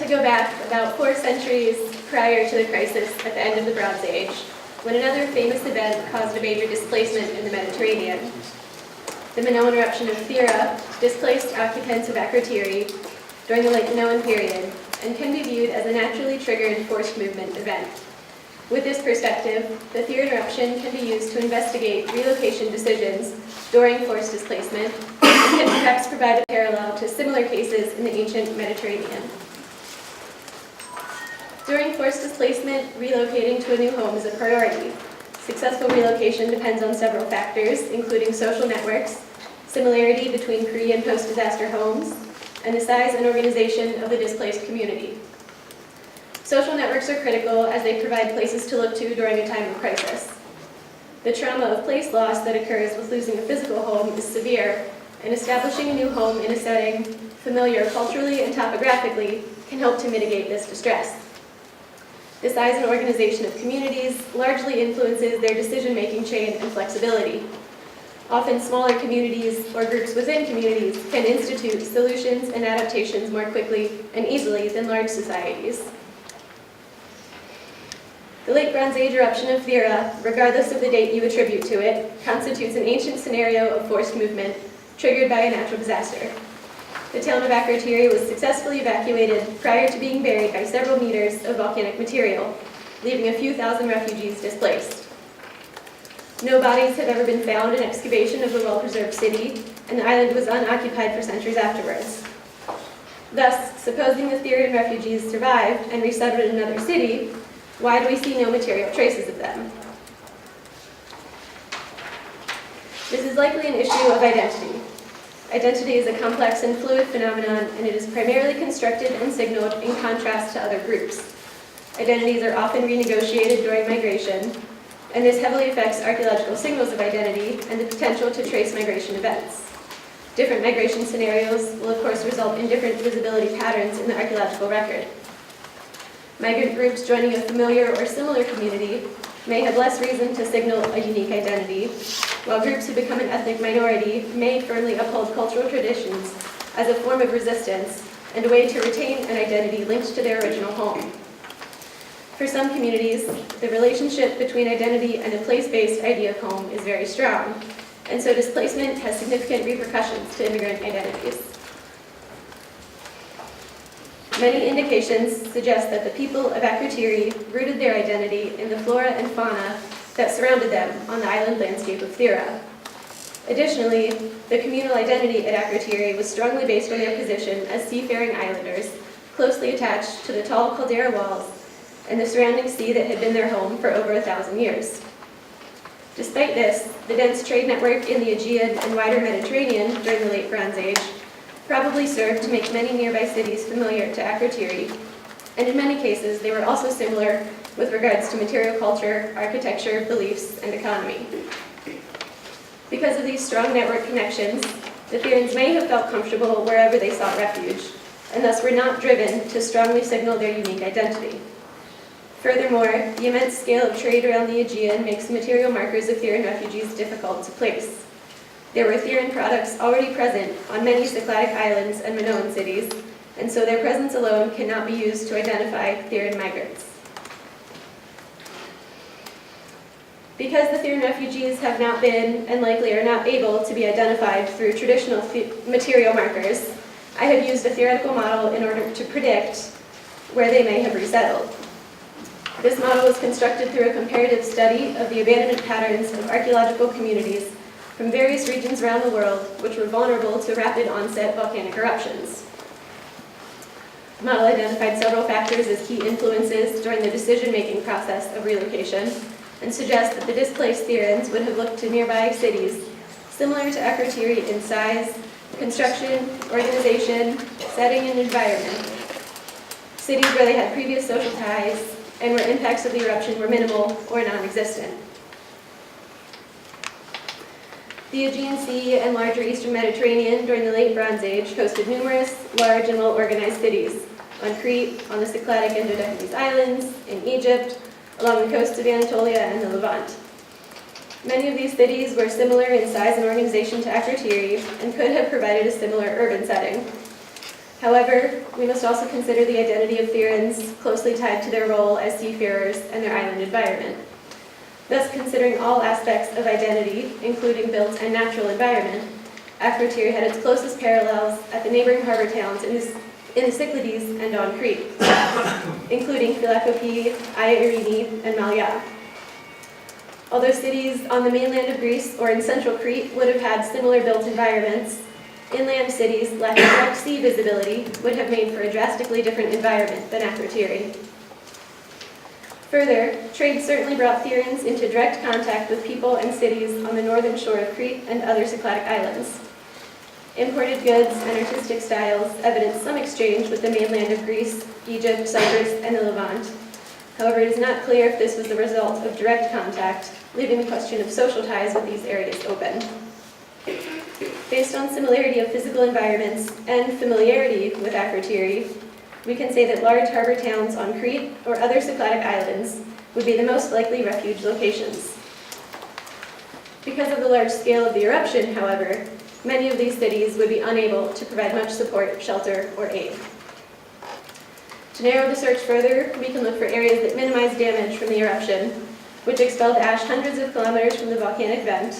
to go back about 4 centuries prior to the crisis at the end of the Bronze Age, when another famous event caused a major displacement in the Mediterranean. The Minoan eruption of Thera displaced occupants of Akrotiri during the late Minoan period and can be viewed as a naturally triggered forced movement event. With this perspective, the Thera eruption can be used to investigate relocation decisions during forced displacement and can perhaps provide a parallel to similar cases in the ancient Mediterranean. During forced displacement, relocating to a new home is a priority. Successful relocation depends on several factors, including social networks, similarity between pre- and post-disaster homes, and the size and organization of the displaced community. Social networks are critical as they provide places to look to during a time of crisis. The trauma of place loss that occurs with losing a physical home is severe, and establishing a new home in a setting familiar culturally and topographically can help to mitigate this distress. The size and organization of communities largely influences their decision-making chain and flexibility. Often smaller communities or groups within communities can institute solutions and adaptations more quickly and easily than large societies. The late Bronze Age eruption of Thera, regardless of the date you attribute to it, constitutes an ancient scenario of forced movement triggered by a natural disaster. The town of Akrotiri was successfully evacuated prior to being buried by several meters of volcanic material, leaving a few thousand refugees displaced. No bodies have ever been found in excavation of the well-preserved city, and the island was unoccupied for centuries afterwards. Thus, supposing the Syrian refugees survived and resettled in another city, why do we see no material traces of them? This is likely an issue of identity. Identity is a complex and fluid phenomenon, and it is primarily constructed and signaled in contrast to other groups. Identities are often renegotiated during migration, and this heavily affects archaeological signals of identity and the potential to trace migration events. Different migration scenarios will of course result in different visibility patterns in the archaeological record. Migrant groups joining a familiar or similar community may have less reason to signal a unique identity, while groups who become an ethnic minority may firmly uphold cultural traditions as a form of resistance and a way to retain an identity linked to their original home. For some communities, the relationship between identity and a place-based idea of home is very strong, and so displacement has significant repercussions to immigrant identities. Many indications suggest that the people of Akrotiri rooted their identity in the flora and fauna that surrounded them on the island landscape of Thera. Additionally, the communal identity at Akrotiri was strongly based on their position as seafaring islanders, closely attached to the tall caldera walls and the surrounding sea that had been their home for over 1,000 years. Despite this, the dense trade network in the Aegean and wider Mediterranean during the late Bronze Age probably served to make many nearby cities familiar to Akrotiri, and in many cases they were also similar with regards to material culture, architecture, beliefs, and economy. Because of these strong network connections, the Therans may have felt comfortable wherever they sought refuge, and thus were not driven to strongly signal their unique identity. Furthermore, the immense scale of trade around the Aegean makes the material markers of Theran refugees difficult to place. There were Theran products already present on many Cycladic islands and Minoan cities, and so their presence alone cannot be used to identify Theran migrants. Because the Theran refugees have not been, and likely are not able to be identified through traditional material markers, I have used a theoretical model in order to predict where they may have resettled. This model was constructed through a comparative study of the abandonment patterns of archaeological communities from various regions around the world which were vulnerable to rapid onset volcanic eruptions. The model identified several factors as key influences during the decision-making process of relocation and suggests that the displaced Therans would have looked to nearby cities similar to Akrotiri in size, construction, organization, setting, and environment. Cities where they had previous social ties and where impacts of the eruption were minimal or non-existent. The Aegean Sea and larger eastern Mediterranean during the late Bronze Age hosted numerous large and well-organized cities on Crete, on the Cycladic and Dodecanese Islands, in Egypt, along the coasts of Anatolia and the Levant. Many of these cities were similar in size and organization to Akrotiri and could have provided a similar urban setting. However, we must also consider the identity of Therans closely tied to their role as seafarers and their island environment. Thus, considering all aspects of identity, including built and natural environment, Akrotiri had its closest parallels at the neighboring harbor towns in the Cyclades and on Crete, including Philakopi, Iarini, and Malya. Although cities on the mainland of Greece or in central Crete would have had similar built environments, inland cities lacking direct sea visibility would have made for a drastically different environment than Akrotiri. Further, trade certainly brought Therans into direct contact with people and cities on the northern shore of Crete and other Cycladic islands. Imported goods and artistic styles evidence some exchange with the mainland of Greece, Egypt, Cyprus, and the Levant. However, it is not clear if this was the result of direct contact, leaving the question of social ties with these areas open. Based on similarity of physical environments and familiarity with Akrotiri, we can say that large harbor towns on Crete or other Cycladic islands would be the most likely refuge locations. Because of the large scale of the eruption, however, many of these cities would be unable to provide much support, shelter, or aid. To narrow the search further, we can look for areas that minimize damage from the eruption, which expelled ash hundreds of kilometers from the volcanic vent.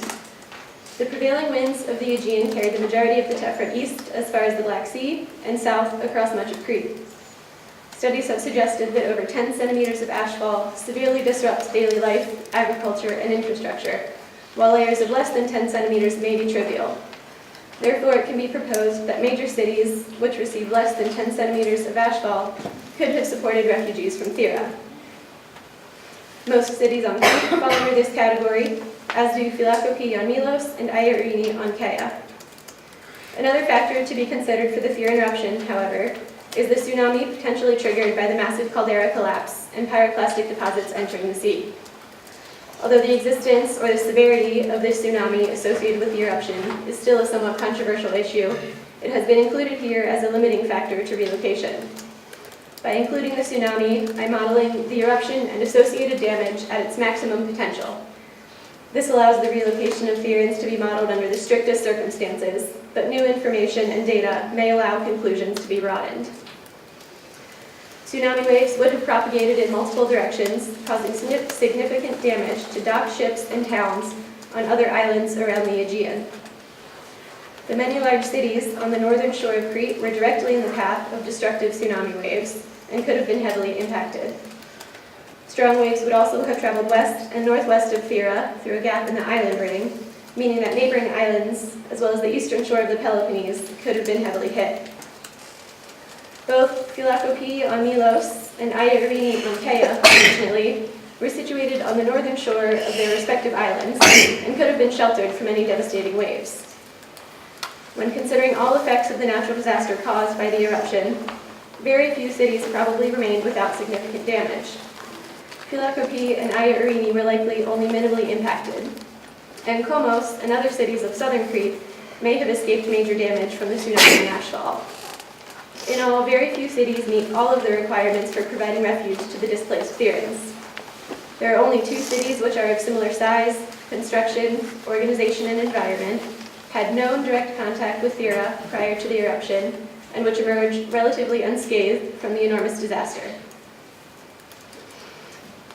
The prevailing winds of the Aegean carried the majority of the tephra east as far as the Black Sea and south across much of Crete. Studies have suggested that over 10 centimeters of ashfall severely disrupts daily life, agriculture, and infrastructure, while layers of less than 10 centimeters may be trivial. Therefore, it can be proposed that major cities, which receive less than 10 centimeters of ashfall, could have supported refugees from Thera. Most cities on Crete fall under this category, as do Philakopi on Milos and Iarini on Kea. Another factor to be considered for the Theran eruption, however, is the tsunami potentially triggered by the massive caldera collapse and pyroclastic deposits entering the sea. Although the existence or the severity of this tsunami associated with the eruption is still a somewhat controversial issue, it has been included here as a limiting factor to relocation. By including the tsunami, I'm modeling the eruption and associated damage at its maximum potential. This allows the relocation of Therans to be modeled under the strictest circumstances, but new information and data may allow conclusions to be broadened. Tsunami waves would have propagated in multiple directions, causing significant damage to docked ships and towns on other islands around the Aegean. The many large cities on the northern shore of Crete were directly in the path of destructive tsunami waves and could have been heavily impacted. Strong waves would also have traveled west and northwest of Thera through a gap in the island ring, meaning that neighboring islands, as well as the eastern shore of the Peloponnese, could have been heavily hit. Both Philakopi on Milos and Iarini on Kea, unfortunately, were situated on the northern shore of their respective islands and could have been sheltered from any devastating waves. When considering all effects of the natural disaster caused by the eruption, very few cities probably remained without significant damage. Philakopi and Iarini were likely only minimally impacted, and Komos and other cities of southern Crete may have escaped major damage from the tsunami and ashfall. In all, very few cities meet all of the requirements for providing refuge to the displaced Therans. There are only 2 cities which are of similar size, construction, organization, and environment, had no direct contact with Thera prior to the eruption, and which emerged relatively unscathed from the enormous disaster.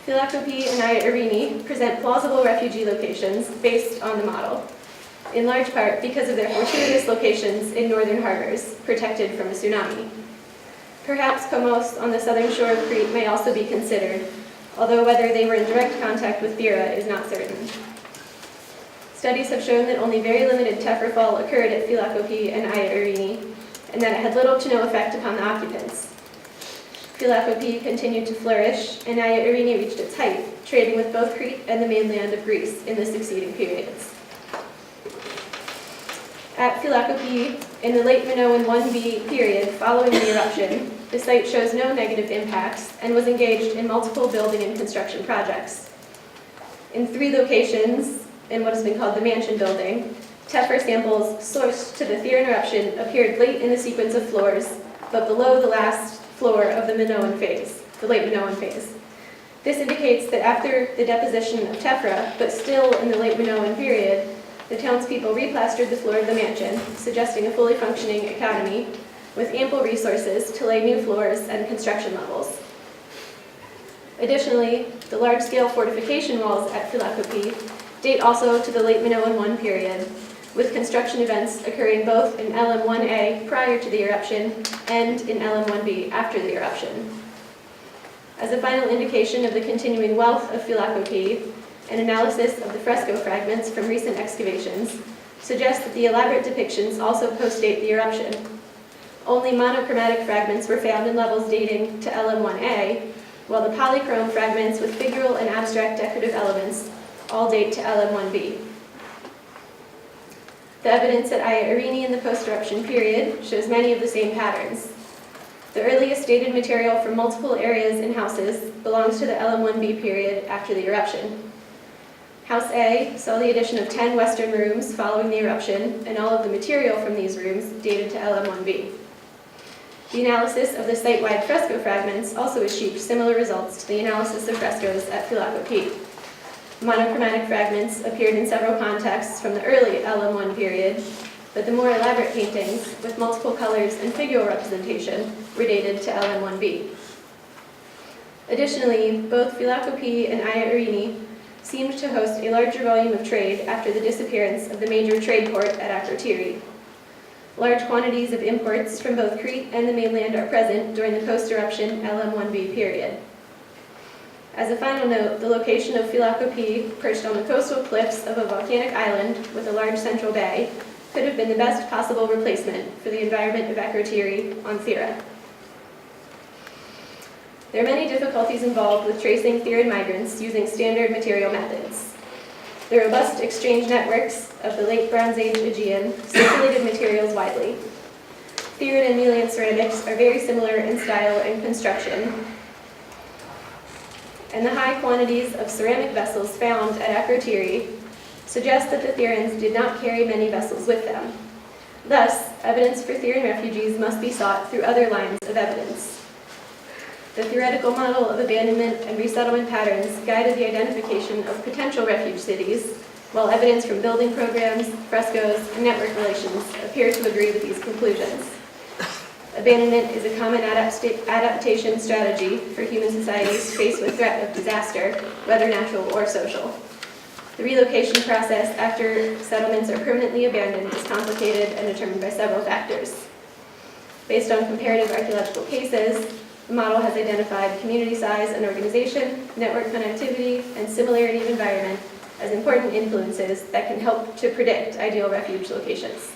Philakopi and Iarini present plausible refugee locations based on the model, in large part because of their fortuitous locations in northern harbors, protected from a tsunami. Perhaps Komos on the southern shore of Crete may also be considered, although whether they were in direct contact with Thera is not certain. Studies have shown that only very limited tephra fall occurred at Philakopi and Iarini, and that it had little to no effect upon the occupants. Philakopi continued to flourish, and Iarini reached its height, trading with both Crete and the mainland of Greece in the succeeding periods. At Philakopi, in the late Minoan 1B period following the eruption, the site shows no negative impacts and was engaged in multiple building and construction projects. In 3 locations, in what has been called the Mansion Building, tephra samples sourced to the Theran eruption appeared late in the sequence of floors, but below the last floor of the Minoan phase, the late Minoan phase. This indicates that after the deposition of tephra, but still in the late Minoan period, the townspeople replastered the floor of the mansion, suggesting a fully functioning economy, with ample resources to lay new floors and construction levels. Additionally, the large-scale fortification walls at Colloque date also to the late Minoan I period, with construction events occurring both in LM1A prior to the eruption and in LM1B after the eruption. As a final indication of the continuing wealth of Colloque, an analysis of the fresco fragments from recent excavations suggests that the elaborate depictions also postdate the eruption. Only monochromatic fragments were found in levels dating to LM1A, while the polychrome fragments with figural and abstract decorative elements all date to LM1B. The evidence at Aya Irini in the post-eruption period shows many of the same patterns. The earliest dated material from multiple areas and houses belongs to the LM1B period after the eruption. House A saw the addition of 10 western rooms following the eruption, and all of the material from these rooms dated to LM1B. The analysis of the site-wide fresco fragments also achieved similar results to the analysis of frescoes at Colloque. Monochromatic fragments appeared in several contexts from the early LM1 period, but the more elaborate paintings, with multiple colors and figural representation, were dated to LM1B. Additionally, both Colloque and Aya Irini seemed to host a larger volume of trade after the disappearance of the major trade port at Akrotiri. Large quantities of imports from both Crete and the mainland are present during the post-eruption LM1B period. As a final note, the location of Colloque, perched on the coastal cliffs of a volcanic island with a large central bay, could have been the best possible replacement for the environment of Akrotiri on Thera. There are many difficulties involved with tracing Theran migrants using standard material methods. The robust exchange networks of the late Bronze Age Aegean circulated materials widely. Theran and Melian ceramics are very similar in style and construction, and the high quantities of ceramic vessels found at Akrotiri suggest that the Therans did not carry many vessels with them. Thus, evidence for Theran refugees must be sought through other lines of evidence. The theoretical model of abandonment and resettlement patterns guided the identification of potential refuge cities, while evidence from building programs, frescoes, and network relations appear to agree with these conclusions. Abandonment is a common adaptation strategy for human societies faced with threat of disaster, whether natural or social. The relocation process after settlements are permanently abandoned is complicated and determined by several factors. Based on comparative archaeological cases, the model has identified community size and organization, network connectivity, and similarity of environment as important influences that can help to predict ideal refuge locations.